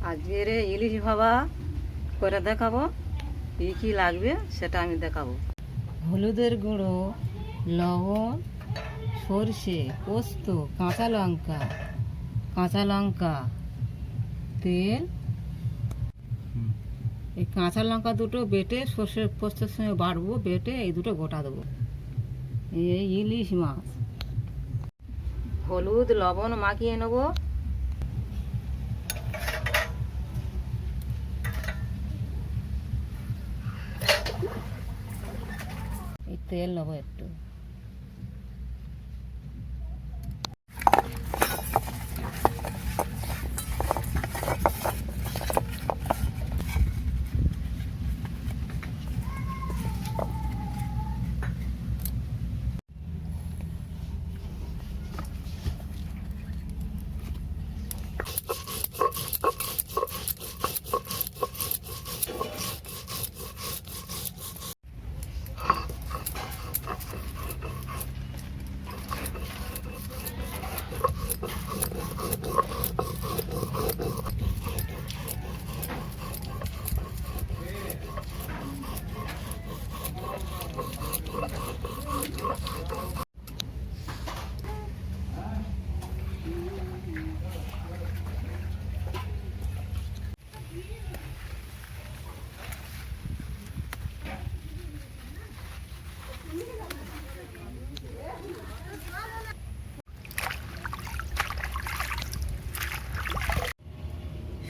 আজকের ইলিশ ভাপা করে দেখাবো। কী কী লাগবে সেটা আমি দেখাবো। হলুদের গুঁড়ো, লবণ, সরষে, পোস্ত, কাঁচা লঙ্কা, তেল। এই কাঁচা লঙ্কা দুটো বেটে সর্ষে পোস্তের সঙ্গে বাটবো, বেটে এই দুটো গোটা দেবো। এই ইলিশ মাছ, হলুদ লবণ মাখিয়ে নেবো। এই তেল নেবো একটু।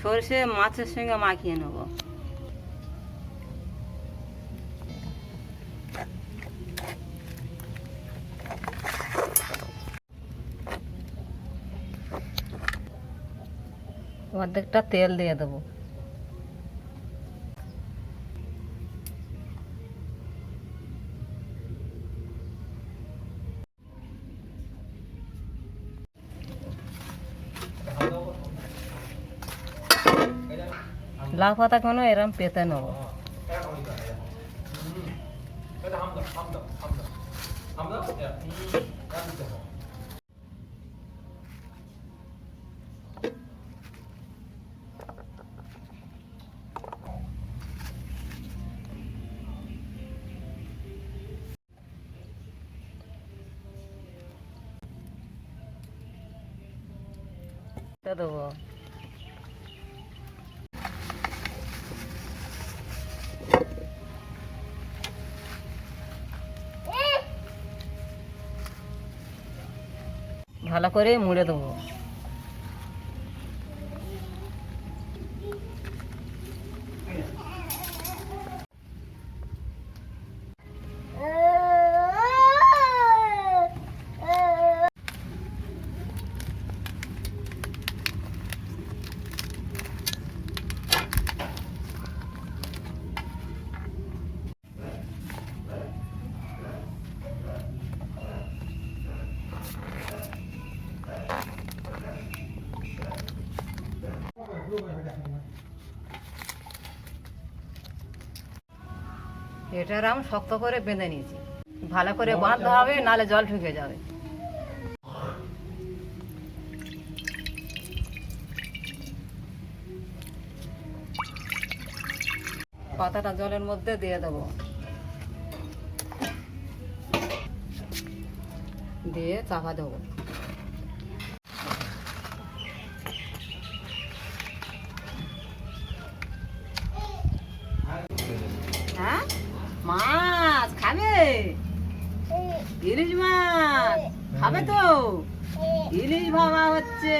সরষে মাছের সঙ্গে মাখিয়ে নেব। অর্ধেকটা তেল দিয়ে দেবো। লাউ পাতা কেন এরম পেতে নেব। দেবো ভালো করে মুড়ে দেবো। এটার আমি শক্ত করে বেঁধে নিয়েছি। ভালো করে বাঁধতে হবে, নালে জল ঢুকে যাবে। পাতাটা জলের মধ্যে দিয়ে দেবো, দিয়ে চাপা দেবো। হ্যাঁ, মাছ খাবে? ইলিশ মাছ খাবে তো? ইলিশ ভাপা হচ্ছে।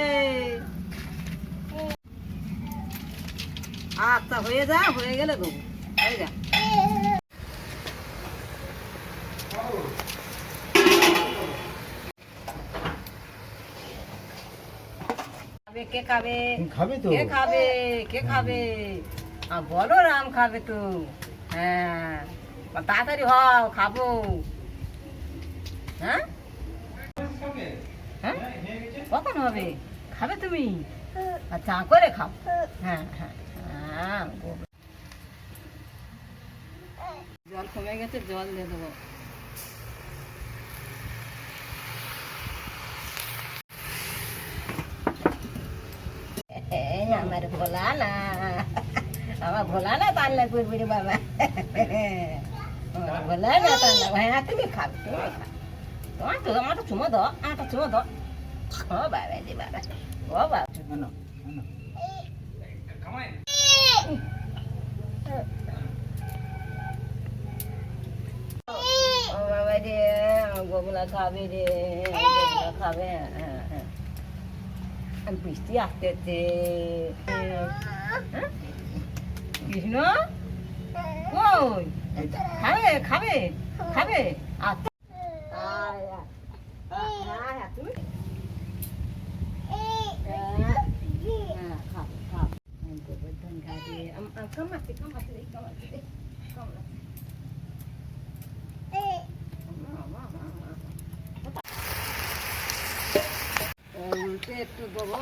আচ্ছা, হয়ে গেলে দেবো। হয়ে যা। কে খাবে? কে খাবে? বলো, রাম খাবে তো। হ্যাঁ, তাড়াতাড়ি হও, খাবো। হ্যাঁ, হ্যাঁ, কখন হবে? খাবে তুমি? চা করে খাও। হ্যাঁ হ্যাঁ হ্যাঁ। জল কমে গেছে, জল দিয়ে দেবো। এই না আমার ভোলা না, আমার ভোলা না তান্না করবি রে বাবা, আমার ভোলা না তান্না। হ্যাঁ তুমি খাবে, তুমি খাবে, তোমার তো আমারটা চুমো দাও, আমারটা চুমো দাও। ও বাবা রে বাবা, ও বাবা, ও বাবা রে, গোগুলা খাবে রে, গোগুলা খাবে। হ্যাঁ হ্যাঁ, আমি বৃষ্টি আসতেছে। কৃষ্ণ ওই খাবে খাবে খাবে, আচ্ছা তুমি খাবে খাবে, গোবর্ধন খাবে, কামাতে কামাতে কামাতে কামাতে। উল্টে একটু দেবো।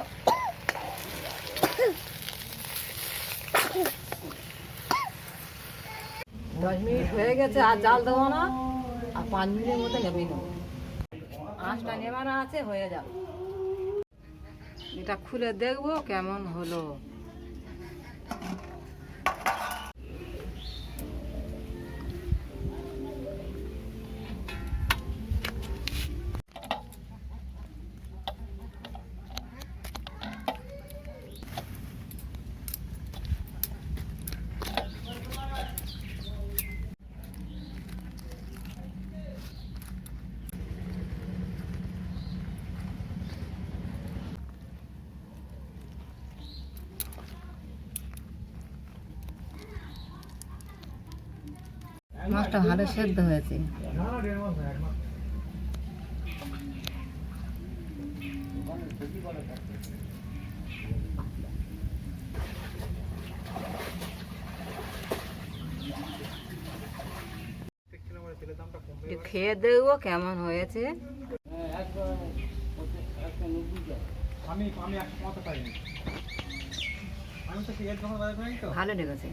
10 মিনিট হয়ে গেছে, আর জাল দেবো না, আর 5 মিনিটের মধ্যে নেবেই নেবো। আঁচটা নেবানো আছে, হয়ে যাবে। এটা খুলে দেখবো কেমন হলো। মাছটা ভালো সেদ্ধ হয়েছে। খেয়ে দেখবো কেমন হয়েছে। ভালো লেগেছে।